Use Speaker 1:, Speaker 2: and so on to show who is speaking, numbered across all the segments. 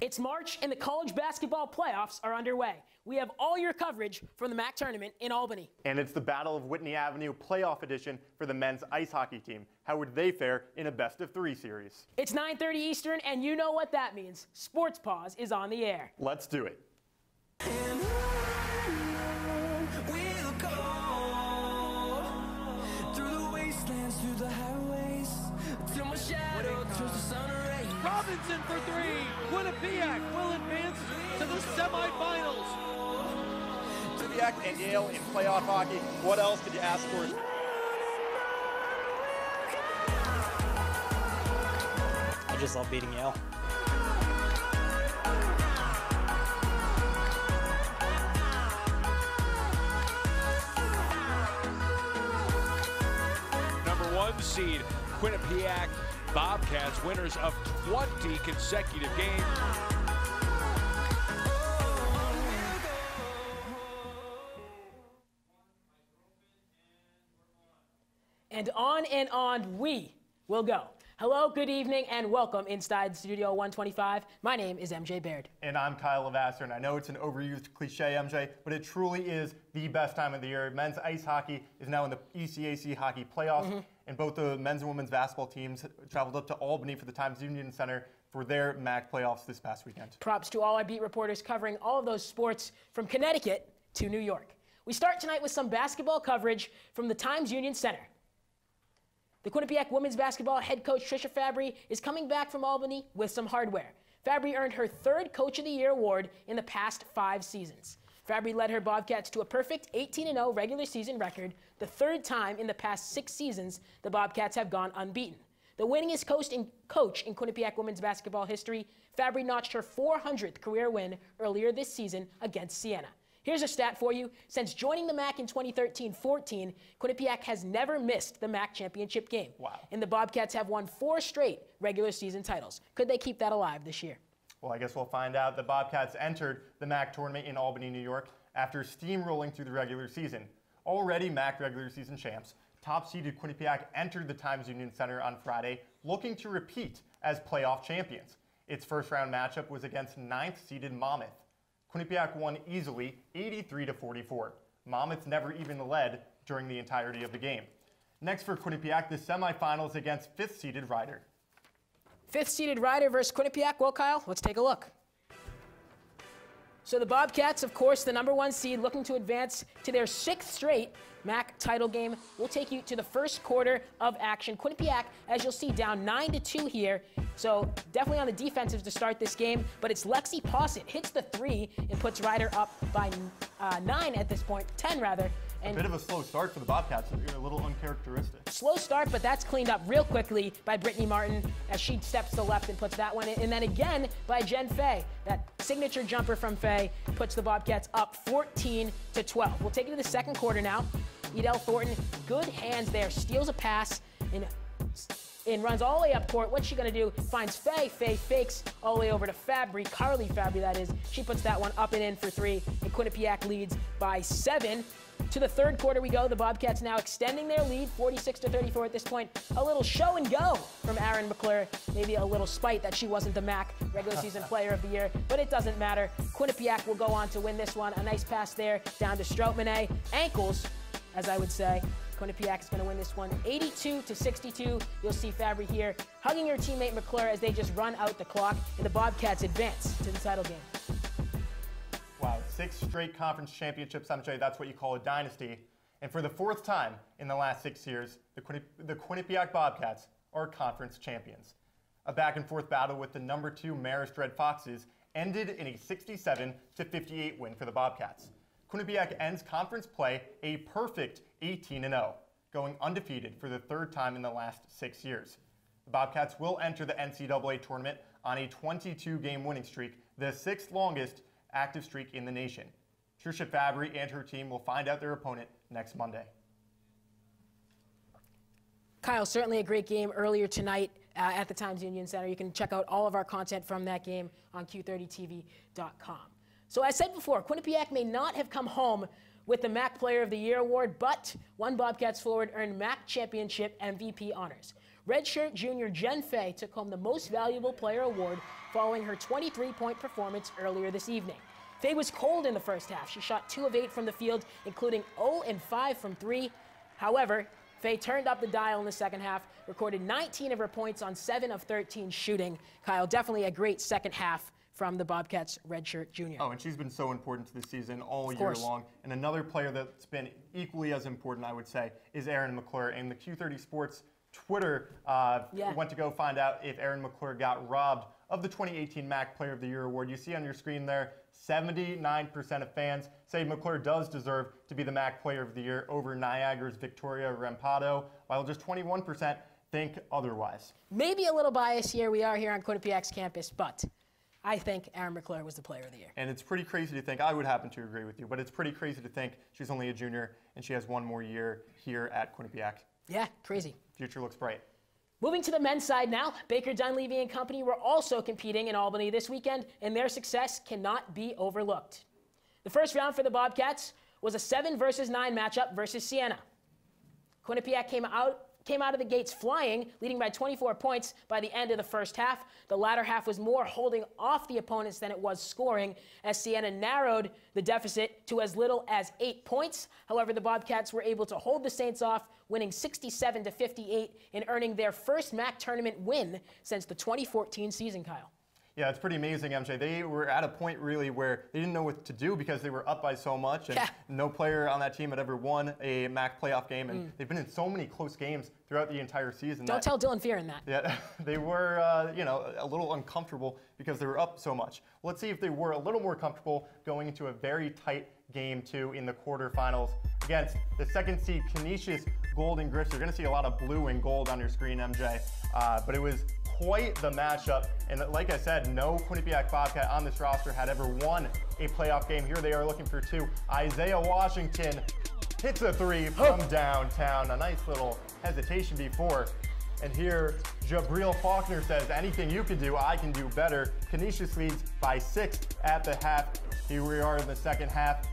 Speaker 1: It's March and the college basketball playoffs are underway. We have all your coverage from the MAAC tournament in Albany.
Speaker 2: And it's the Battle of Whitney Avenue playoff edition for the men's ice hockey team. How would they fare in a best-of-3 series?
Speaker 1: It's 9:30 Eastern, and you know what that means. Sports Paws is on the air.
Speaker 2: Let's do it.
Speaker 3: Robinson for three. Quinnipiac will advance to the semifinals.
Speaker 2: Quinnipiac and Yale in playoff hockey. What else could you ask for?
Speaker 4: I just love beating Yale.
Speaker 3: Number 1 seed, Quinnipiac Bobcats, winners of 20 consecutive games.
Speaker 1: And on we will go. Hello, good evening, and welcome inside Studio 125. My name is MJ Baird.
Speaker 2: And I'm Kyle Levasseur, and I know it's an overused cliche, MJ, but it truly is the best time of the year. Men's ice hockey is now in the ECAC hockey playoffs, and both the men's and women's basketball teams traveled up to Albany for the Times Union Center for their MAAC playoffs this past weekend.
Speaker 1: Props to all our beat reporters covering all of those sports from Connecticut to New York. We start tonight with some basketball coverage from the Times Union Center. The Quinnipiac women's basketball head coach Trisha Fabry is coming back from Albany with some hardware. Fabry earned her 3rd Coach of the Year award in the past 5 seasons. Fabry led her Bobcats to a perfect 18-0 regular season record, the 3rd time in the past 6 seasons the Bobcats have gone unbeaten. The winningest coach in Quinnipiac women's basketball history, Fabry notched her 400th career win earlier this season against Siena. Here's a stat for you. Since joining the MAAC in 2013-14, Quinnipiac has never missed the MAAC championship game.
Speaker 2: Wow.
Speaker 1: And the Bobcats have won 4 straight regular season titles. Could they keep that alive this year?
Speaker 2: Well, I guess we'll find out. The Bobcats entered the MAAC tournament in Albany, New York, after steamrolling through the regular season. Already MAAC regular season champs, top-seeded Quinnipiac entered the Times Union Center on Friday, looking to repeat as playoff champions. Its first-round matchup was against 9th-seeded Monmouth. Quinnipiac won easily, 83-44. Monmouth never even led during the entirety of the game. Next for Quinnipiac, the semifinals against 5th-seeded Rider.
Speaker 1: 5th-seeded Rider versus Quinnipiac. Well, Kyle, let's take a look. So the Bobcats, of course, the number 1 seed, looking to advance to their 6th straight MAAC title game. We'll take you to the first quarter of action. Quinnipiac, as you'll see, down 9-2 here. So definitely on the defensive to start this game. But it's Lexi Posset hits the 3 and puts Ryder up by 9 at this point, 10 rather. And
Speaker 2: a bit of a slow start for the Bobcats, a little uncharacteristic.
Speaker 1: Slow start, but that's cleaned up real quickly by Brittany Martin as she steps to the left and puts that one in. And then again by Jen Fay. That signature jumper from Fay puts the Bobcats up 14-12. We'll take it to the second quarter now. Edel Thornton, good hands there, steals a pass and runs all the way up court. What's she going to do? Finds Fay. Fay fakes all the way over to Fabry, Carly Fabry that is. She puts that one up and in for 3, and Quinnipiac leads by 7. To the third quarter we go. The Bobcats now extending their lead, 46-34 at this point. A little show and go from Aaron McClure. Maybe a little spite that she wasn't the MAAC regular season player of the year, but it doesn't matter. Quinnipiac will go on to win this one. A nice pass there down to Stroutmanet. Ankles, as I would say. Quinnipiac is going to win this one 82-62. You'll see Fabry here hugging her teammate McClure as they just run out the clock, and the Bobcats advance to the title game.
Speaker 2: Wow, 6 straight conference championships, MJ, that's what you call a dynasty. And for the 4th time in the last 6 years, the Quinnipiac Bobcats are conference champions. A back-and-forth battle with the number 2 Marist Red Foxes ended in a 67-58 win for the Bobcats. Quinnipiac ends conference play a perfect 18-0, going undefeated for the 3rd time in the last 6 years. The Bobcats will enter the NCAA tournament on a 22-game winning streak, the 6th longest active streak in the nation. Trisha Fabry and her team will find out their opponent next Monday.
Speaker 1: Kyle, certainly a great game earlier tonight at the Times Union Center. You can check out all of our content from that game on Q30TV.com. So as I said before, Quinnipiac may not have come home with the MAAC Player of the Year award, but one Bobcats forward earned MAAC Championship MVP honors. redshirt junior Jen Fay took home the Most Valuable Player award following her 23-point performance earlier this evening. Fay was cold in the first half. She shot 2 of 8 from the field, including 0 and 5 from 3. However, Fay turned up the dial in the second half, recorded 19 of her points on 7 of 13 shooting. Kyle, definitely a great second half from the Bobcats redshirt junior.
Speaker 2: Oh, and she's been so important to the season all year long. And another player that's been equally as important, I would say, is Erin McClure. And the Q30 Sports Twitter went to go find out if Erin McClure got robbed of the 2018 MAAC Player of the Year award. You see on your screen there, 79% of fans say McClure does deserve to be the MAAC Player of the Year over Niagara's Victoria Rampado, while just 21% think otherwise.
Speaker 1: Maybe a little bias here. We are here on Quinnipiac's campus, but I think Erin McClure was the Player of the Year.
Speaker 2: And it's pretty crazy to think, I would happen to agree with you, but it's pretty crazy to think she's only a junior and she has one more year here at Quinnipiac.
Speaker 1: Yeah, crazy.
Speaker 2: Future looks bright.
Speaker 1: Moving to the men's side now, Baker Dunleavy and company were also competing in Albany this weekend, and their success cannot be overlooked. The first round for the Bobcats was a 7 versus 9 matchup versus Siena. Quinnipiac came out of the gates flying, leading by 24 points by the end of the first half. The latter half was more holding off the opponents than it was scoring, as Siena narrowed the deficit to as little as 8 points. However, the Bobcats were able to hold the Saints off, winning 67-58 and earning their first MAAC tournament win since the 2014 season, Kyle.
Speaker 2: Yeah, it's pretty amazing, MJ. They were at a point really where they didn't know what to do because they were up by so much, and no player on that team had ever won a MAAC playoff game, and they've been in so many close games throughout the entire season.
Speaker 1: Don't tell Dylan Fearon that.
Speaker 2: Yeah, they were, a little uncomfortable because they were up so much. Let's see if they were a little more comfortable going into a very tight game 2 in the quarterfinals against the second seed Canisius Golden Griffs. You're going to see a lot of blue and gold on your screen, MJ, but it was quite the matchup, and like I said, no Quinnipiac Bobcat on this roster had ever won a playoff game. Here they are looking for 2. Isaiah Washington hits a 3 from downtown. A nice little hesitation before. And here, Jabril Faulkner says, anything you can do, I can do better. Canisius leads by 6 at the half. Here we are in the second half.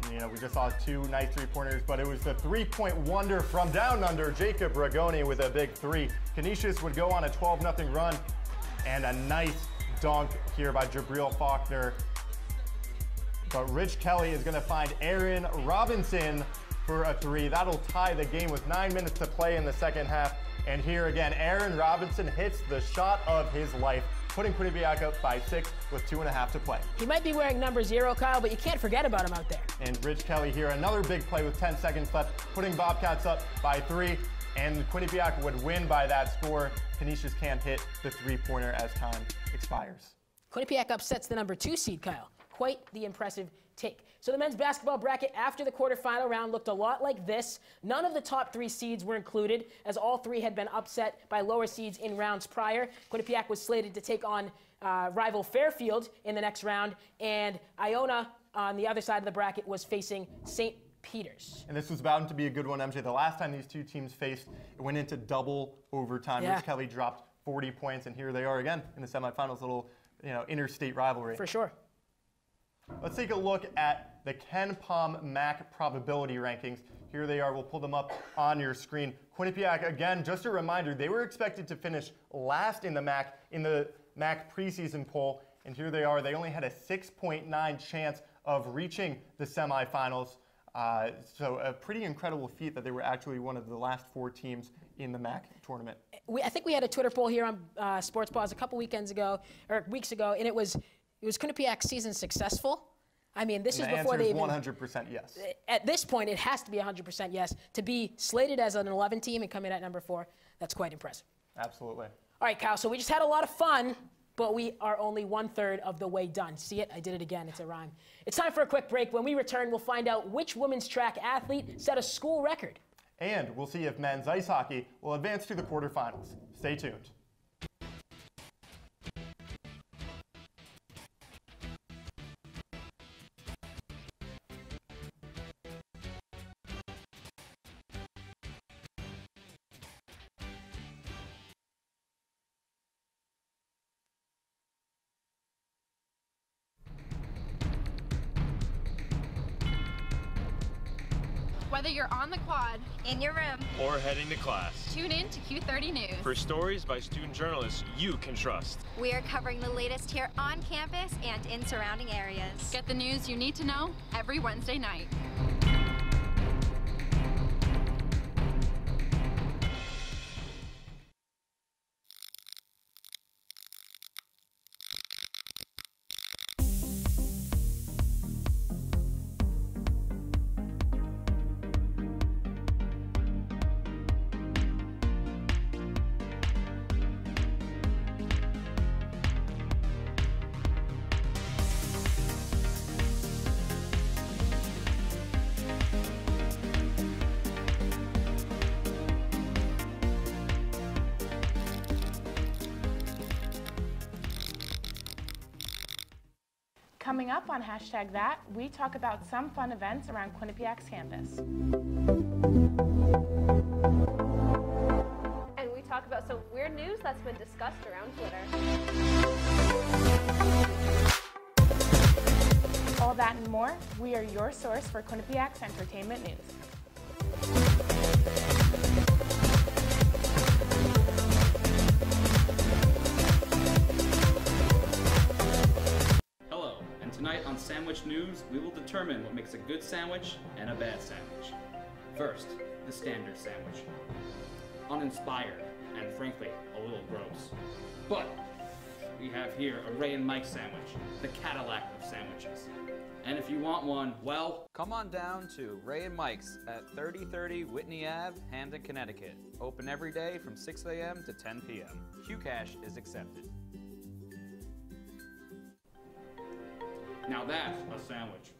Speaker 2: And, we just saw 2 nice 3-pointers, but it was the 3-point wonder from down under, Jacob Ragoni with a big 3. Canisius would go on a 12-0 run, and a nice dunk here by Jabril Faulkner. But Rich Kelly is going to find Aaron Robinson for a 3. That'll tie the game with 9 minutes to play in the second half. And here again, Aaron Robinson hits the shot of his life, putting Quinnipiac up by 6 with 2.5 to play.
Speaker 1: He might be wearing number 0, Kyle, but you can't forget about him out there.
Speaker 2: And Rich Kelly here, another big play with 10 seconds left, putting Bobcats up by 3. And Quinnipiac would win by that score. Canisius can't hit the 3-pointer as time expires.
Speaker 1: Quinnipiac upsets the number 2 seed, Kyle. Quite the impressive take. So the men's basketball bracket after the quarterfinal round looked a lot like this. None of the top 3 seeds were included, as all 3 had been upset by lower seeds in rounds prior. Quinnipiac was slated to take on rival Fairfield in the next round, and Iona on the other side of the bracket was facing St. Peter's.
Speaker 2: And this was bound to be a good one, MJ. The last time these 2 teams faced, it went into double overtime. Rich Kelly dropped 40 points, and here they are again in the semifinals, little interstate rivalry.
Speaker 1: For sure.
Speaker 2: Let's take a look at the Ken Palm MAAC probability rankings. Here they are. We'll pull them up on your screen. Quinnipiac, again, just a reminder, they were expected to finish last in the MAAC preseason poll, and here they are. They only had a 6.9 chance of reaching the semifinals. So a pretty incredible feat that they were actually one of the last 4 teams in the MAAC tournament. I
Speaker 1: think we had a Twitter poll here on Sports Paws a couple weeks ago, and it was Quinnipiac's season successful? I mean, this is before they even...
Speaker 2: 100% yes.
Speaker 1: At this point, it has to be 100% yes. To be slated as an 11 team and come in at number 4, that's quite impressive.
Speaker 2: Absolutely.
Speaker 1: All right, Kyle, so we just had a lot of fun, but we are only 1/3 of the way done. See it? I did it again. It's a rhyme. It's time for a quick break. When we return, we'll find out which women's track athlete set a school record.
Speaker 2: And we'll see if men's ice hockey will advance to the quarterfinals. Stay tuned.
Speaker 5: Whether you're on the quad,
Speaker 6: in your room,
Speaker 3: or heading to class,
Speaker 5: tune in to Q30 News
Speaker 3: for stories by student journalists you can trust.
Speaker 6: We are covering the latest here on campus and in surrounding areas.
Speaker 5: Get the news you need to know every Wednesday night.
Speaker 7: Coming up on #that, we talk about some fun events around Quinnipiac's campus.
Speaker 8: And we talk about some weird news that's been discussed around Twitter.
Speaker 7: All that and more, we are your source for Quinnipiac's entertainment news.
Speaker 9: Tonight on Sandwich News, we will determine what makes a good sandwich and a bad sandwich. First, the standard sandwich. Uninspired and frankly, a little gross. But we have here a Ray and Mike sandwich, the Cadillac of sandwiches. And if you want one, well,
Speaker 10: come on down to Ray and Mike's at 3030 Whitney Ave, Hamden, Connecticut. Open every day from 6 a.m. to 10 p.m. Qcash is accepted.
Speaker 9: Now that's a sandwich.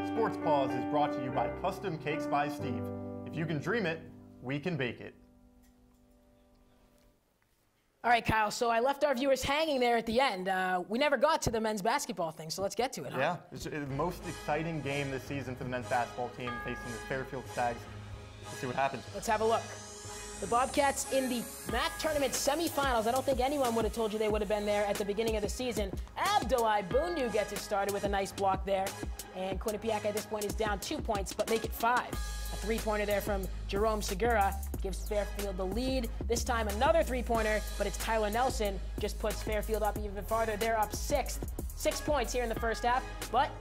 Speaker 2: Sports Paws is brought to you by Custom Cakes by Steve. If you can dream it, we can bake it.
Speaker 1: All right, Kyle, so I left our viewers hanging there at the end. We never got to the men's basketball thing, so let's get to it, huh?
Speaker 2: Yeah, it's the most exciting game this season for the men's basketball team facing the Fairfield Stags. Let's see what happens.
Speaker 1: Let's have a look. The Bobcats in the MAAC tournament semifinals. I don't think anyone would have told you they would have been there at the beginning of the season. Abdoulaye Bundu gets it started with a nice block there. And Quinnipiac at this point is down 2 points, but make it 5. A three-pointer there from Jerome Segura gives Fairfield the lead. This time another three-pointer, but it's Tyler Nelson. Just puts Fairfield up even farther. They're up 6 points here in the first half, but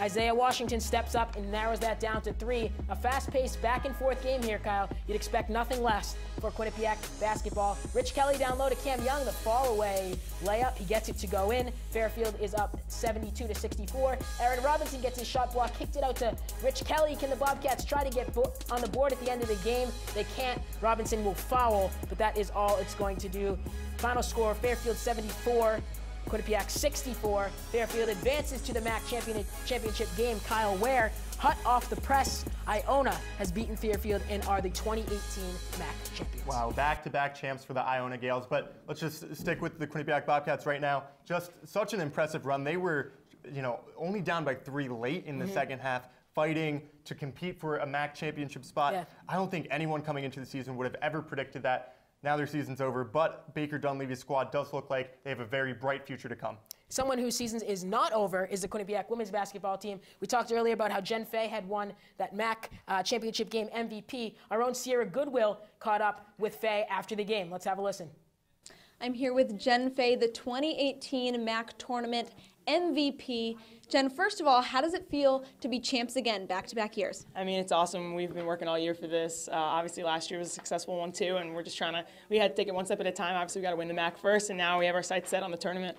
Speaker 1: Isaiah Washington steps up and narrows that down to 3. A fast-paced back-and-forth game here, Kyle. You'd expect nothing less for Quinnipiac basketball. Rich Kelly down low to Cam Young, the fall-away layup. He gets it to go in. Fairfield is up 72-64. Aaron Robinson gets his shot block, kicked it out to Rich Kelly. Can the Bobcats try to get on the board at the end of the game? They can't. Robinson will foul, but that is all it's going to do. Final score, Fairfield 74. Quinnipiac 64. Fairfield advances to the MAAC championship game. Kyle Ware, hot off the press. Iona has beaten Fairfield and are the 2018 MAAC champions.
Speaker 2: Wow, back-to-back champs for the Iona Gales. But let's just stick with the Quinnipiac Bobcats right now. Just such an impressive run. They were, only down by 3 late in the second half, fighting to compete for a MAAC championship spot. Yeah. I don't think anyone coming into the season would have ever predicted that. Now their season's over, but Baker Dunleavy's squad does look like they have a very bright future to come.
Speaker 1: Someone whose season is not over is the Quinnipiac women's basketball team. We talked earlier about how Jen Fay had won that MAAC championship game MVP. Our own Sierra Goodwill caught up with Fay after the game. Let's have a listen.
Speaker 11: I'm here with Jen Fay, the 2018 MAAC tournament MVP. Jen, first of all, how does it feel to be champs again, back-to-back years?
Speaker 12: I mean, it's awesome. We've been working all year for this. Obviously, last year was a successful one, too, and we're just we had to take it one step at a time. Obviously, we got to win the MAAC first, and now we have our sights set on the tournament.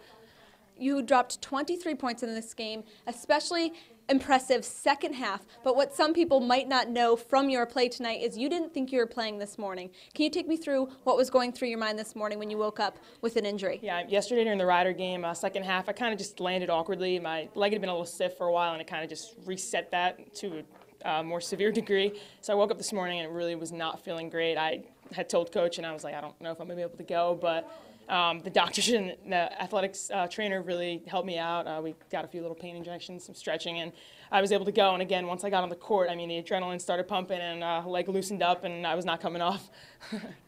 Speaker 11: You dropped 23 points in this game, especially impressive second half. But what some people might not know from your play tonight is you didn't think you were playing this morning. Can you take me through what was going through your mind this morning when you woke up with an injury?
Speaker 12: Yeah, yesterday during the Rider game, second half, I kind of just landed awkwardly. My leg had been a little stiff for a while, and it kind of just reset that to a more severe degree. So I woke up this morning and it really was not feeling great. I had told Coach, and I was like, I don't know if I'm going to be able to go, but the doctors and the athletics trainer really helped me out. We got a few little pain injections, some stretching, and I was able to go. And again, once I got on the court, I mean, the adrenaline started pumping and leg loosened up, and I was not coming off.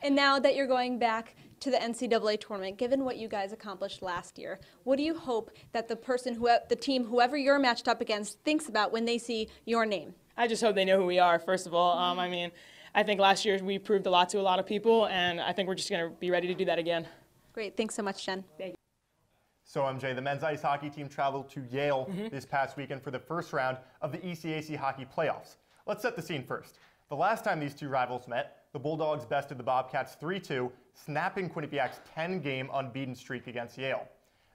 Speaker 11: And now that you're going back to the NCAA tournament, given what you guys accomplished last year, what do you hope that the team, whoever you're matched up against, thinks about when they see your name?
Speaker 12: I just hope they know who we are, first of all. I mean, I think last year we proved a lot to a lot of people, and I think we're just going to be ready to do that again.
Speaker 11: Great. Thanks so much, Jen.
Speaker 12: Thank you.
Speaker 2: So, MJ, the men's ice hockey team traveled to Yale this past weekend for the first round of the ECAC hockey playoffs. Let's set the scene first. The last time these two rivals met, the Bulldogs bested the Bobcats 3-2, snapping Quinnipiac's 10-game unbeaten streak against Yale.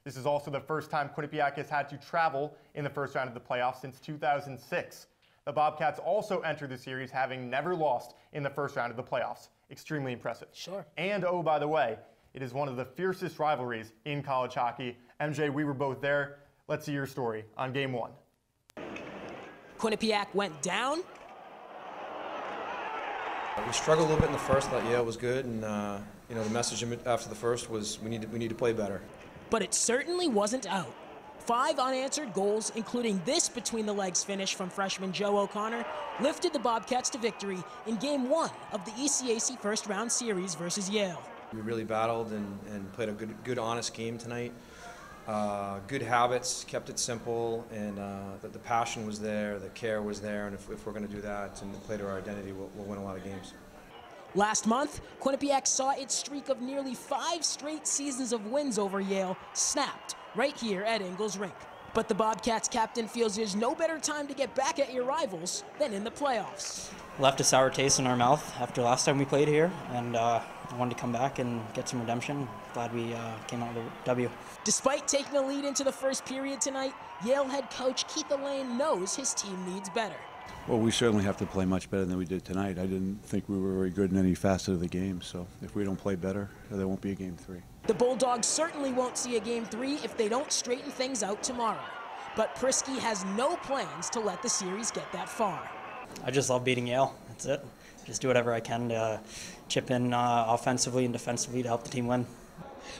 Speaker 2: This is also the first time Quinnipiac has had to travel in the first round of the playoffs since 2006. The Bobcats also entered the series having never lost in the first round of the playoffs. Extremely impressive.
Speaker 1: Sure.
Speaker 2: And oh, by the way, it is one of the fiercest rivalries in college hockey. MJ, we were both there. Let's see your story on Game 1.
Speaker 1: Quinnipiac went down.
Speaker 13: We struggled a little bit in the first. I thought Yale was good, and the message after the first was we need to play better.
Speaker 1: But it certainly wasn't out. 5 unanswered goals, including this between-the-legs finish from freshman Joe O'Connor, lifted the Bobcats to victory in Game 1 of the ECAC first-round series versus Yale.
Speaker 13: We really battled and played a good, honest game tonight. Good habits, kept it simple, and the passion was there, the care was there, and if we're going to do that and play to our identity, we'll win a lot of games.
Speaker 1: Last month, Quinnipiac saw its streak of nearly 5 straight seasons of wins over Yale snapped right here at Ingalls Rink. But the Bobcats captain feels there's no better time to get back at your rivals than in the playoffs.
Speaker 4: Left a sour taste in our mouth after last time we played here, and I wanted to come back and get some redemption. Glad we came out with a W.
Speaker 1: Despite taking a lead into the first period tonight, Yale head coach Keith Allain knows his team needs better.
Speaker 14: Well, we certainly have to play much better than we did tonight. I didn't think we were very good in any facet of the game, so if we don't play better, there won't be a Game 3.
Speaker 1: The Bulldogs certainly won't see a Game 3 if they don't straighten things out tomorrow. But Prisky has no plans to let the series get that far.
Speaker 4: I just love beating Yale. That's it. Just do whatever I can to chip in offensively and defensively to help the team win.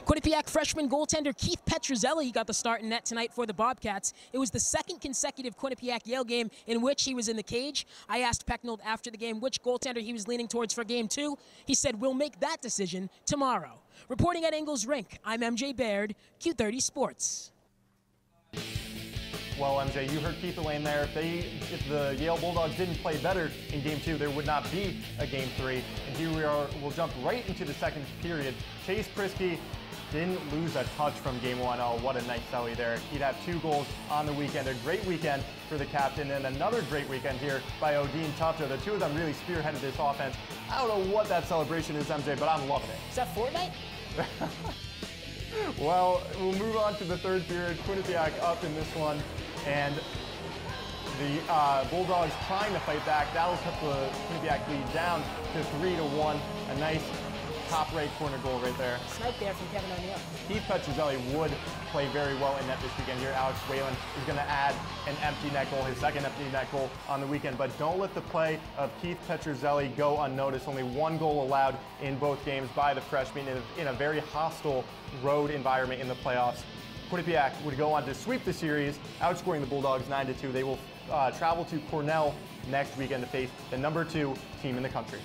Speaker 1: Quinnipiac freshman goaltender Keith Petruzzelli got the start in net tonight for the Bobcats. It was the second consecutive Quinnipiac-Yale game in which he was in the cage. I asked Pecknold after the game which goaltender he was leaning towards for Game 2. He said, "We'll make that decision tomorrow." Reporting at Ingalls Rink, I'm MJ Baird, Q30 Sports.
Speaker 2: Well, MJ, you heard Keith Allain there. If the Yale Bulldogs didn't play better in Game 2, there would not be a Game 3. And here we are. We'll jump right into the second period. Chase Prisky didn't lose a touch from Game 1. Oh, what a nice celly there. He'd have 2 goals on the weekend. A great weekend for the captain, and another great weekend here by Odin Tufta. The two of them really spearheaded this offense. I don't know what that celebration is, MJ, but I'm loving it.
Speaker 1: Is that Fortnite?
Speaker 2: Well, we'll move on to the third period. Quinnipiac up in this one, and the Bulldogs trying to fight back. That'll cut the Quinnipiac lead down to 3-1. A nice top right corner goal right there.
Speaker 1: Snipe there from Kevin O'Neill.
Speaker 2: Keith Petruzzelli would play very well in net this weekend here. Alex Whalen is going to add an empty net goal, his second empty net goal on the weekend. But don't let the play of Keith Petruzzelli go unnoticed. Only 1 goal allowed in both games by the freshman in a very hostile road environment in the playoffs. Quinnipiac would go on to sweep the series, outscoring the Bulldogs 9-2. They will travel to Cornell next weekend to face the #2 team in the country.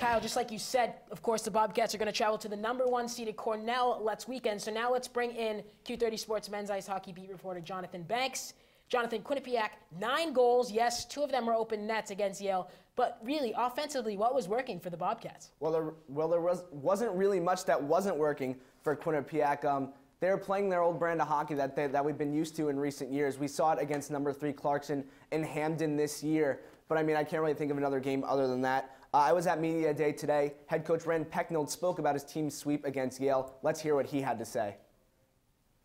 Speaker 1: Kyle, just like you said, of course, the Bobcats are going to travel to the #1 seeded Cornell next weekend. So now let's bring in Q30 Sports men's ice hockey beat reporter Jonathan Banks. Jonathan, Quinnipiac, 9 goals. Yes, 2 of them were open nets against Yale. But really, offensively, what was working for the Bobcats?
Speaker 15: Well, there wasn't really much that wasn't working for Quinnipiac. They were playing their old brand of hockey that we've been used to in recent years. We saw it against #3 Clarkson and Hamden this year. But, I mean, I can't really think of another game other than that. I was at Media Day today. Head coach Ren Pecknold spoke about his team's sweep against Yale. Let's hear what he had to say.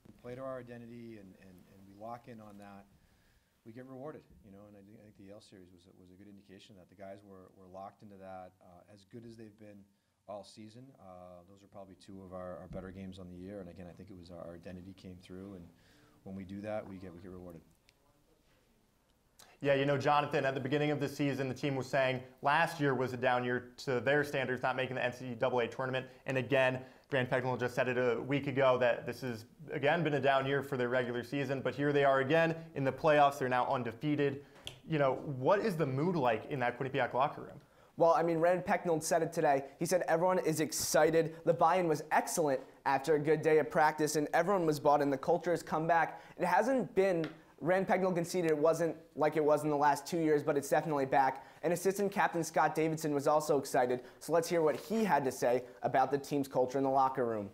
Speaker 13: We play to our identity and we lock in on that. We get rewarded, and I think the Yale series was a good indication that the guys were locked into that. As good as they've been all season, those are probably 2 of our better games on the year. And again, I think it was our identity came through, and when we do that, we get rewarded.
Speaker 2: Yeah, Jonathan, at the beginning of the season, the team was saying last year was a down year to their standards, not making the NCAA tournament. And again, Grant Pecknold just said it a week ago that this has, again, been a down year for their regular season. But here they are again in the playoffs. They're now undefeated. What is the mood like in that Quinnipiac locker room?
Speaker 15: Well, I mean, Rand Pecknold said it today. He said everyone is excited. The buy-in was excellent after a good day of practice, and everyone was bought in. The culture has come back. It hasn't been, Rand Pecknold conceded it wasn't like it was in the last 2 years, but it's definitely back. And assistant captain Scott Davidson was also excited. So let's hear what he had to say about the team's culture in the locker room.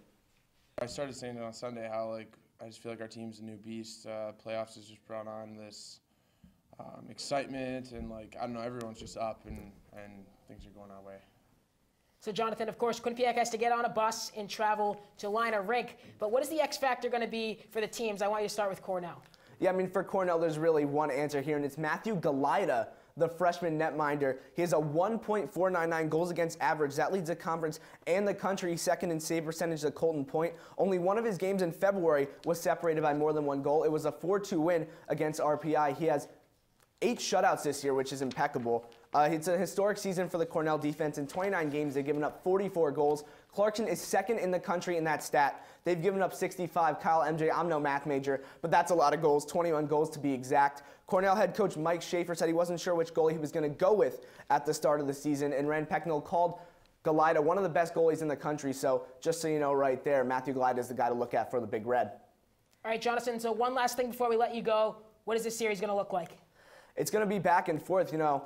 Speaker 16: I started saying it on Sunday how I just feel like our team's a new beast. Playoffs has just brought on this excitement, and I don't know, everyone's just up and things are going our way.
Speaker 1: So Jonathan, of course, Quinnipiac has to get on a bus and travel to Liner Rink. But what is the X factor going to be for the teams? I want you to start with Cornell.
Speaker 15: Yeah, I mean, for Cornell, there's really one answer here, and it's Matthew Galida, the freshman netminder. He has a 1.499 goals against average. That leads the conference and the country second in save percentage to Colton Point. Only one of his games in February was separated by more than one goal. It was a 4-2 win against RPI. He has 8 shutouts this year, which is impeccable. It's a historic season for the Cornell defense. In 29 games, they've given up 44 goals. Clarkson is second in the country in that stat. They've given up 65. Kyle, MJ, I'm no math major, but that's a lot of goals, 21 goals to be exact. Cornell head coach Mike Schaefer said he wasn't sure which goalie he was going to go with at the start of the season, and Rand Pecknold called Galida one of the best goalies in the country. So just so you know right there, Matthew Galida is the guy to look at for the Big Red.
Speaker 1: All right, Jonathan, so one last thing before we let you go. What is this series going to look like?
Speaker 15: It's going to be back and forth. You know,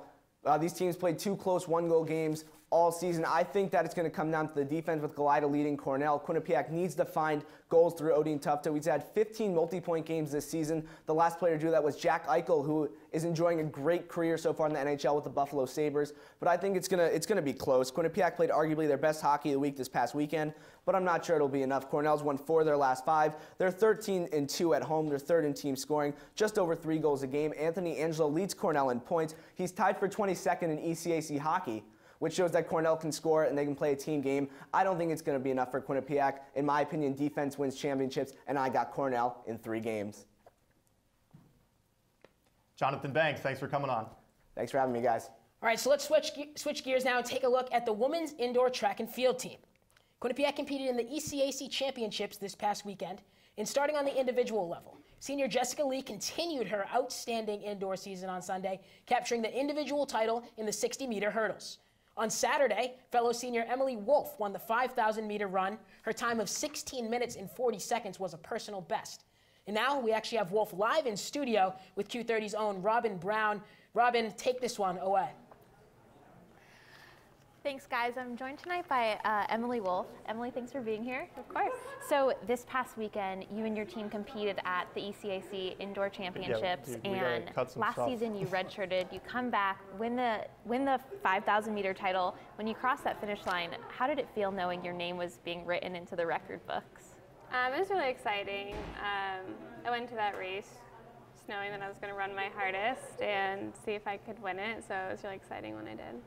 Speaker 15: these teams played 2 close one-goal games all season. I think that it's going to come down to the defense with Galida leading Cornell. Quinnipiac needs to find goals through Odin Tufto. He's had 15 multi-point games this season. The last player to do that was Jack Eichel, who is enjoying a great career so far in the NHL with the Buffalo Sabres. But I think it's gonna be close. Quinnipiac played arguably their best hockey of the week this past weekend, but I'm not sure it'll be enough. Cornell's won 4 of their last 5. They're 13-2 at home. They're 3rd in team scoring, just over 3 goals a game. Anthony Angelo leads Cornell in points. He's tied for 22nd in ECAC hockey, which shows that Cornell can score and they can play a team game. I don't think it's going to be enough for Quinnipiac. In my opinion, defense wins championships, and I got Cornell in 3 games.
Speaker 2: Jonathan Banks, thanks for coming on.
Speaker 15: Thanks for having me, guys.
Speaker 1: All right, so let's switch gears now and take a look at the women's indoor track and field team. Quinnipiac competed in the ECAC championships this past weekend, and starting on the individual level. Senior Jessica Lee continued her outstanding indoor season on Sunday, capturing the individual title in the 60-meter hurdles. On Saturday, fellow senior Emily Wolf won the 5,000-meter run. Her time of 16 minutes and 40 seconds was a personal best. And now we actually have Wolf live in studio with Q30's own Robin Brown. Robin, take this one away.
Speaker 17: Thanks, guys. I'm joined tonight by Emily Wolf. Emily, thanks for being here.
Speaker 8: Of course.
Speaker 17: So this past weekend, you and your team competed at the ECAC Indoor Championships, and last season you redshirted. You come back, win the 5,000-meter title. When you crossed that finish line, how did it feel knowing your name was being written into the record books?
Speaker 8: It was really exciting. I went to that race just knowing that I was going to run my hardest and see if I could win it. So it was really exciting when I did.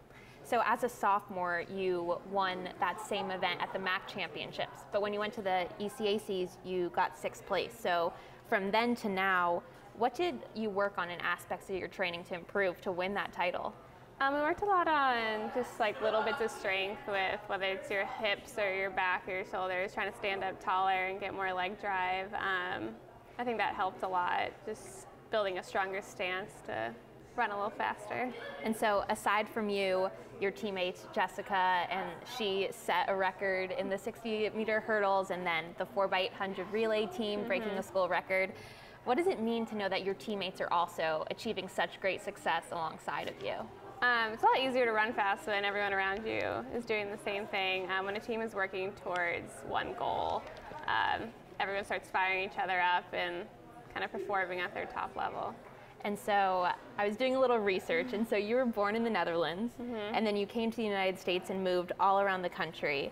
Speaker 17: So as a sophomore, you won that same event at the MAAC championships. But when you went to the ECACs, you got 6th place. So from then to now, what did you work on in aspects of your training to improve to win that title?
Speaker 8: We worked a lot on just little bits of strength with whether it's your hips or your back or your shoulders, trying to stand up taller and get more leg drive. I think that helped a lot, just building a stronger stance to run a little faster.
Speaker 17: And so aside from you, your teammate Jessica, and she set a record in the 60-meter hurdles and then the 4x800 relay team breaking the school record. What does it mean to know that your teammates are also achieving such great success alongside of you?
Speaker 8: It's a lot easier to run fast when everyone around you is doing the same thing. When a team is working towards one goal, everyone starts firing each other up and kind of performing at their top level.
Speaker 17: And so I was doing a little research, and so you were born in the Netherlands, and then you came to the United States and moved all around the country.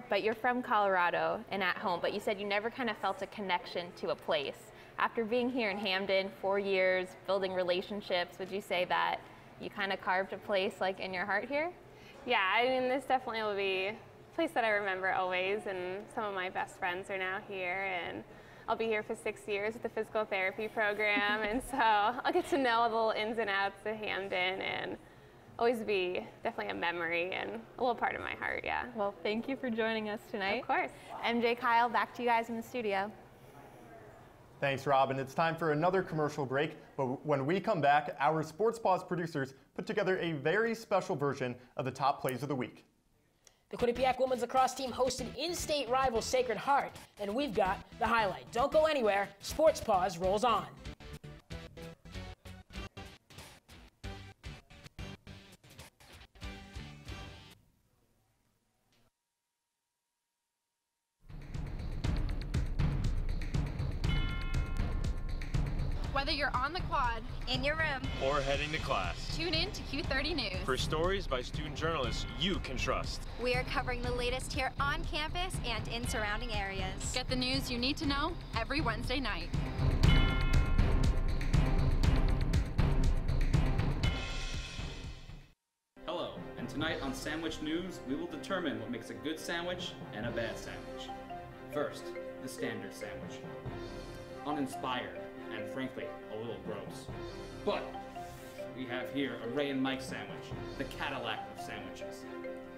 Speaker 17: But you're from Colorado and at home, but you said you never kind of felt a connection to a place. After being here in Hamden 4 years, building relationships, would you say that you kind of carved a place in your heart here?
Speaker 8: Yeah, I mean, this definitely will be a place that I remember always, and some of my best friends are now here, and I'll be here for 6 years with the physical therapy program, and so I'll get to know the little ins and outs of Hamden and always be definitely a memory and a little part of my heart, yeah.
Speaker 17: Well, thank you for joining us tonight.
Speaker 8: Of course.
Speaker 17: MJ, Kyle, back to you guys in the studio.
Speaker 2: Thanks, Robin. It's time for another commercial break, but when we come back, our Sports Paws producers put together a very special version of the top plays of the week.
Speaker 1: The Quinnipiac women's lacrosse team hosted in-state rival Sacred Heart, and we've got the highlight. Don't go anywhere. Sports Paws rolls on.
Speaker 5: Whether you're on the quad,
Speaker 6: in your room,
Speaker 18: or heading to class,
Speaker 5: tune in to Q30 News.
Speaker 18: For stories by student journalists you can trust.
Speaker 6: We are covering the latest here on campus and in surrounding areas.
Speaker 5: Get the news you need to know every Wednesday night.
Speaker 9: Hello, and tonight on Sandwich News, we will determine what makes a good sandwich and a bad sandwich. First, the standard sandwich. Uninspired, and frankly, a little gross. But we have here a Ray and Mike sandwich, the Cadillac of sandwiches.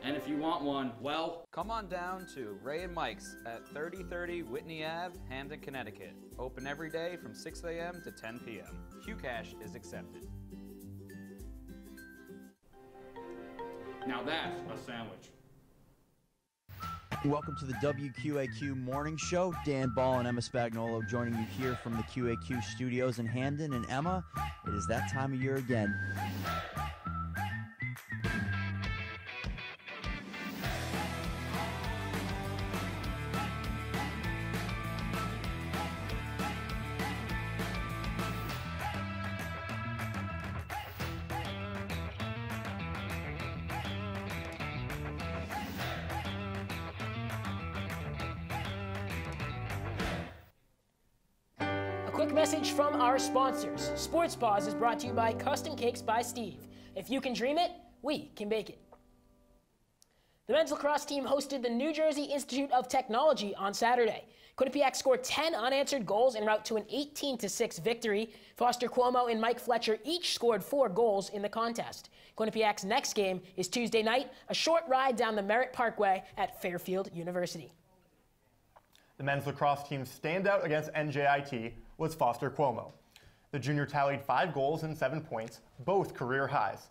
Speaker 9: And if you want one, well,
Speaker 10: come on down to Ray and Mike's at 3030 Whitney Ave, Hamden, Connecticut. Open every day from 6 a.m. to 10 p.m. Qcash is accepted.
Speaker 9: now that's a sandwich.
Speaker 19: Welcome to the WQAQ Morning Show. Dan Ball and Emma Spagnolo joining you here from the QAQ studios in Hamden. And Emma, it is that time of year again.
Speaker 1: Quick message from our sponsors. Sports Paws is brought to you by Custom Cakes by Steve. If you can dream it, we can bake it. The men's lacrosse team hosted the New Jersey Institute of Technology on Saturday. Quinnipiac scored 10 unanswered goals en route to an 18-6 victory. Foster Cuomo and Mike Fletcher each scored 4 goals in the contest. Quinnipiac's next game is Tuesday night, a short ride down the Merritt Parkway at Fairfield University.
Speaker 2: The men's lacrosse team's standout against NJIT was Foster Cuomo. The junior tallied 5 goals and 7 points, both career highs,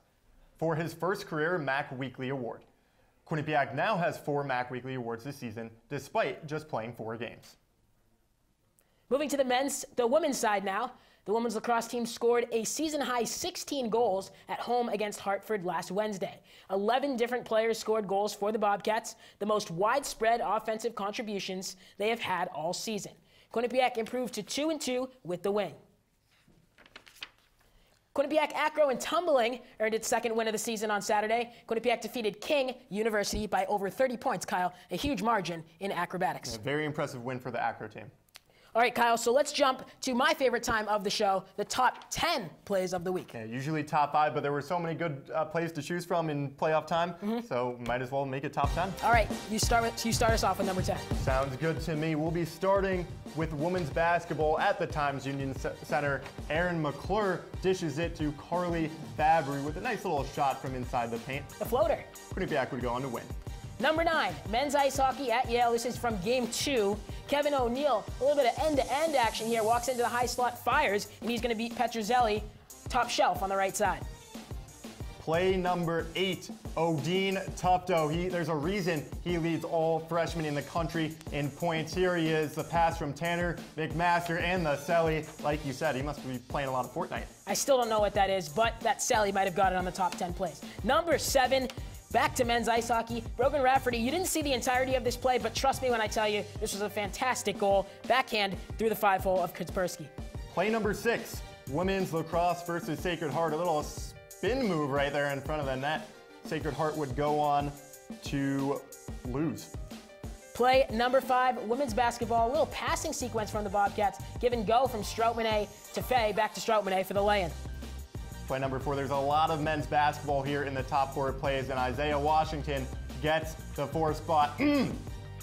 Speaker 2: for his first career MAAC Weekly Award. Quinnipiac now has 4 MAAC Weekly Awards this season, despite just playing 4 games.
Speaker 1: Moving to the women's side now. The women's lacrosse team scored a season-high 16 goals at home against Hartford last Wednesday. 11 different players scored goals for the Bobcats, the most widespread offensive contributions they have had all season. Quinnipiac improved to 2-2 with the win. Quinnipiac Acro in tumbling earned its second win of the season on Saturday. Quinnipiac defeated King University by over 30 points, Kyle, a huge margin in acrobatics.
Speaker 2: A very impressive win for the Acro team.
Speaker 1: All right, Kyle, so let's jump to my favorite time of the show, the top 10 plays of the week.
Speaker 2: Yeah, usually top 5, but there were so many good plays to choose from in playoff time, so might as well make it top 10.
Speaker 1: All right, you start us off with number 10.
Speaker 2: Sounds good to me. We'll be starting with women's basketball at the Times Union Center. Erin McClure dishes it to Carly Babry with a nice little shot from inside the paint.
Speaker 1: The floater.
Speaker 2: Quinnipiac would go on to win.
Speaker 1: Number 9, men's ice hockey at Yale. This is from game 2. Kevin O'Neill, a little bit of end-to-end action here, walks into the high slot, fires, and he's going to beat Petrozelli, top shelf on the right side.
Speaker 2: Play number 8, Odin Tufto. There's a reason he leads all freshmen in the country in points. Here he is, the pass from Tanner McMaster and the celly. Like you said, he must be playing a lot of Fortnite. I
Speaker 1: still don't know what that is, but that celly might have got it on the top 10 plays. Number 7, back to men's ice hockey. Brogan Rafferty, you didn't see the entirety of this play, but trust me when I tell you, this was a fantastic goal. Backhand through the 5-hole of Kaspersky.
Speaker 2: Play number 6, women's lacrosse versus Sacred Heart. A little spin move right there in front of the net. Sacred Heart would go on to lose.
Speaker 1: Play number 5, women's basketball. A little passing sequence from the Bobcats. Give and go from Stroutman to Fay, back to Stroutman for the lay-in.
Speaker 2: Play number 4, there's a lot of men's basketball here in the top 4 plays, and Isaiah Washington gets the 4th spot.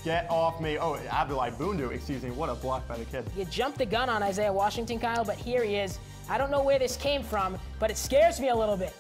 Speaker 2: Get off me. Oh, Abdulai Bundu, excuse me. What a block by the kid.
Speaker 1: You jumped the gun on Isaiah Washington, Kyle, but here he is. I don't know where this came from, but it scares me a little bit.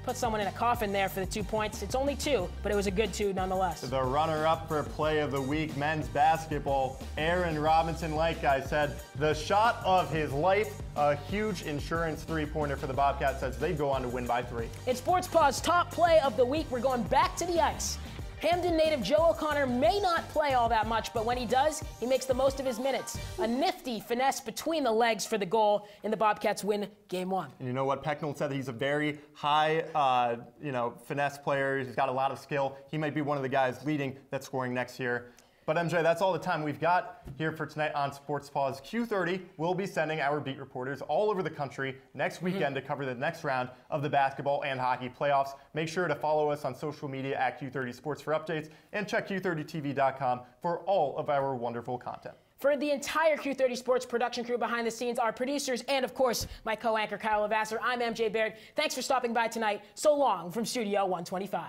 Speaker 1: Put Put someone in a coffin there for the 2 points. It's only 2, but it was a good 2 nonetheless.
Speaker 2: The runner-up for play of the week, men's basketball, Aaron Robinson, like I said, the shot of his life, a huge insurance three-pointer for the Bobcats as they go on to win by 3.
Speaker 1: In Sports Paws' top play of the week, we're going back to the ice. Hamden native Joe O'Connor may not play all that much, but when he does, he makes the most of his minutes. A nifty finesse between the legs for the goal, and the Bobcats win Game 1.
Speaker 2: And you know what? Pecknold said that he's a very high, finesse player. He's got a lot of skill. He might be one of the guys leading that scoring next year. But MJ, that's all the time we've got here for tonight on Sports Paws. Q30 will be sending our beat reporters all over the country next weekend to cover the next round of the basketball and hockey playoffs. Make sure to follow us on social media at Q30 Sports for updates and check Q30TV.com for all of our wonderful content.
Speaker 1: For the entire Q30 Sports production crew behind the scenes, our producers, and of course, my co-anchor Kyle Levasseur, I'm MJ Baird. Thanks for stopping by tonight. So long from Studio 125.